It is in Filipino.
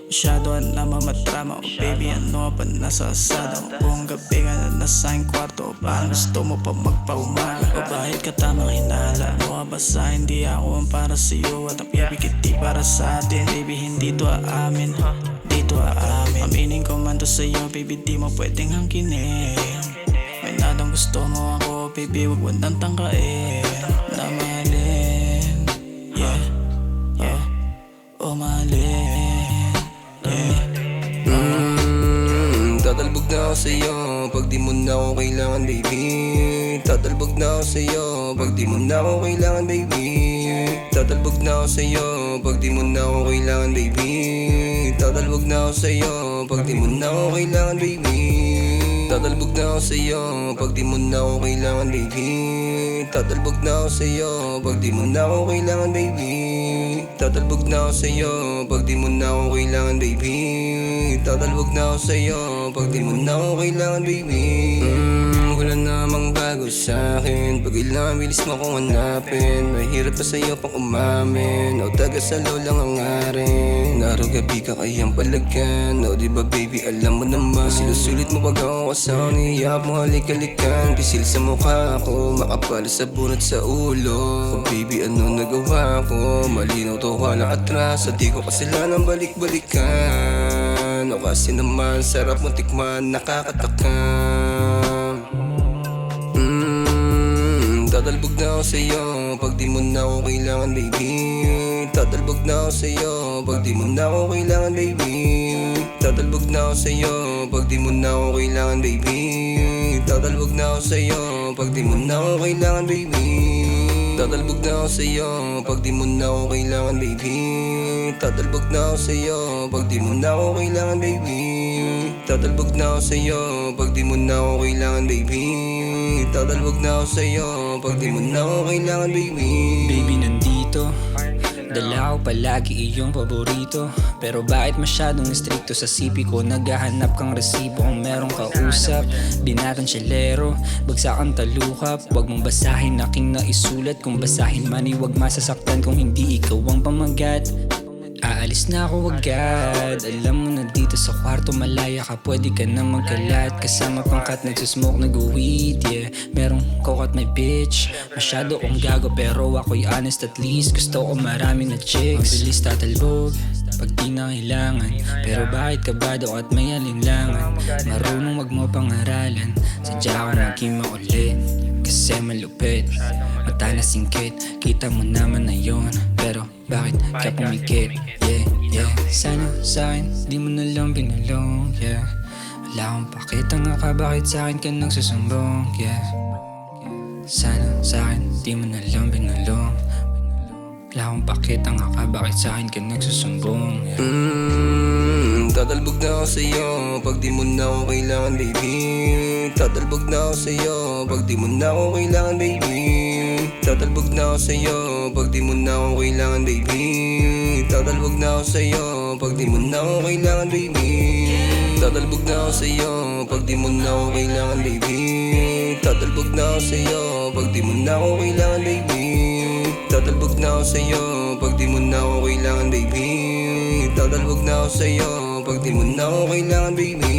Masyado na mamatrama. Oh baby, ano pa nasasada mo? Buong gabi ka na nasa aking kwarto. Parang gusto mo pa magpaumaga. O bakit ka tamang hinala mo? Basta hindi ako ang para sa'yo, at ang ibig di para sa atin. Baby, hindi to aamin, di to aamin. Aminin ko man to sa'yo, baby, di mo pwedeng hangkinin. May nadang gusto mo ako, baby, wag mo nang tangkain. Na mahalin, yeah, yeah, oh mahalin. Tatalbog na ako sa'yo pag di mo na ako kailangan, baby. Tatalbog na ako sa'yo pag di mo na ako kailangan, baby. Tatalbog na ako sa'yo pag di mo na ako kailangan, baby. Tatalbog na ako sa'yo pag di mo na ako kailangan, baby. Tatalbog na ako sa'yo pag di mo na ako kailangan, baby. Tatalbog na ako sa'yo pag di mo na ako kailangan, baby. Tatalbog na ako sa'yo pag di mo na ako kailangan, baby. Tatalbog na ako sa'yo pag di mo na ako kailangan, baby. Wala namang bago sa'kin, pag kailangan bilis mo akong hanapin. Mahirap pa sa'yo pang umamin, o taga sa lang ang arin. Araw gabi ka kayang palagan, o diba baby alam mo naman. Sinusulit mo pag ako kasama, niyayap mo halik-halikan. Pisil sa mukha ko, makapal sa bunot sa ulo. O baby ano nagawa ko, malinaw to walang atras. At di ko kasalanan balik-balikan, o kasi naman sarap mo tikman, nakakatakam. Tatalbog na ako sa'yo pag di mo na ako kailangan, baby. Tatalbog na ako sa'yo pag di mo na ako kailangan, baby. Tatalbog na ako sa'yo pag di mo na ako kailangan, baby. Tatalbog na ako sa'yo pag di mo na ako kailangan, baby. Tatalbog na ako sa'yo pag di mo na ako kailangan, baby. Tatalbog na ako sa'yo pag di mo na ako kailangan, baby. Tatalbog na ako sa'yo pag di mo na ako kailangan, baby. Tatalbog na ako sa'yo pag di mo na ako kailangan, baby. Baby, nandito dala ko palagi iyong paborito. Pero bakit masyadong stricto sa sipi ko? Naghahanap kang resibo kung merong kausap. Binatang syalero, bagsakan talukap. Huwag mong basahin aking naisulat. Kung basahin man ay huwag masasaktan kung hindi ikaw ang pamagat. Aalis na ako agad. Alam mo na dito sa kwarto malaya ka, pwede ka na magkalat. Kasama pangkat nagsusmoke, nag-weed, yeah. Merong coke at may bitch. Masyado kong gago pero ako'y honest, at least gusto ko marami na chicks. Mabilis tatalbog pag di na kailangan, pero bakit kabado at may alinlangan? Marunong wag mo pangaralan, sadya ko maging maulit kasi malupit. Mata na singkit, kita mo naman na yun, pero bakit ka pumikit? Yeah, yeah. Sana sa'kin, di mo na lang binulong, yeah. Wala akong pakita nga ka, bakit sa'kin ka nagsusumbong, yeah. Sana sa'kin, di mo na lang binulong. Wala akong pakita nga ka, bakit sa'kin ka nagsusumbong, yeah. Tatalbog na ako sa'yo pag di mo na ako kailangan, baby. Tatalbog na ako sa'yo pag di mo na ako kailangan, baby. Tatalbog na ako sa'yo pag di mo na ako kailangan, baby. Tatalbog na ako sa'yo pag di mo na ako kailangan, baby. Tatalbog na ako sa'yo pag di mo na ako kailangan, baby. Tatalbog na ako sa'yo pag di mo na ako kailangan, baby. Tatalbog na ako sa'yo pag di mo na ako kailangan, baby. Tatalbog na ako sa'yo pag di mo na ako kailangan, baby.